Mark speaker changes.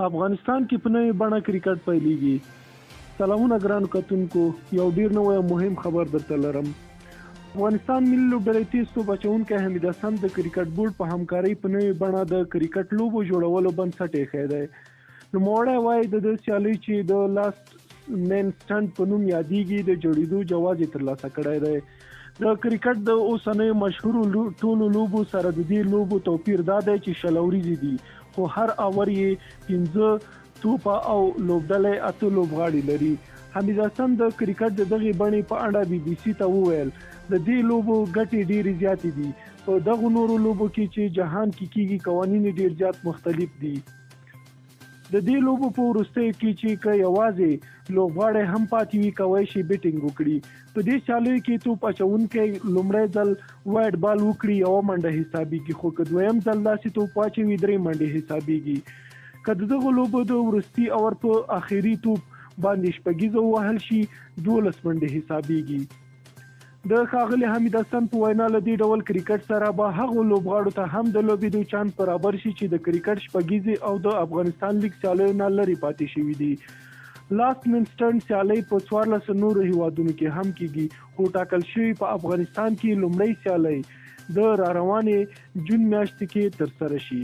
Speaker 1: افغانستان کې په نوې بڼه کرکټ پیلېږي. سلامونه ګرانو کتونکو، یو ډیر نوی او مهم خبر درته لرم. افغانستان ملي لوبډلې تیز توپ اچوونکی حمید حسن د کرکټ بورډ په همکارۍ په نوې بڼه د کرکټ لوبو جوړولو بنسټ ایښی دی. نوموړی وایي د سیالۍ چې د لاست مین سټنډ په نوم یادېږي د جوړېدو جواز یې ترلاسه کړی دی. د کرکټ د اوسنیو مشهورو ټولو لوبو سره د دې لوبو توپیر دا دی چې شل اوریزې دي، خو هر اور یې 15 توپه او لوبډلې 8 لوبغاړي لري. حمید حسن د کرکټ د دغې بڼې په اړه BBC ته وویل د دې لوبو ګټې ډېرې زیاتې دي. په دغو نورو لوبو کې چې جهان کې کیږي قوانین ډېر زیات مختلف دي. د دې لوبو په وروستیو کې چې که یوازې لوبغاړی هم پاتې وي کولی شي بیټینګ وکړي. په دې سیالیو کې توپ اچوونکی لومړی ځل وایډ بال وکړي یوه منډه حسابېږي، خو که دویم ځل داسې توپ واچوي 3 منډې حسابېږي. که د دغو لوبو د وروستي اور په اخري توپ باندې شپږیزه ووهل شي 12 منډې حسابېږي. د ښاغلي حمید حسن په وینا له دې ډول کرکټ سره به هغو لوبغاړو ته هم د لوبېدو چانس برابر شي چې د کرکټ شپږیزې او د افغانستان لیګ سیالیو نه لرې پاتې شوي دي. لاست مین سټنډ سیالۍ په 14 نورو هیوادونو کې هم کیږي، خو ټاکل شوي په افغانستان کې لومړۍ سیالۍ د راروانې جون میاشتې کې ترسره شي.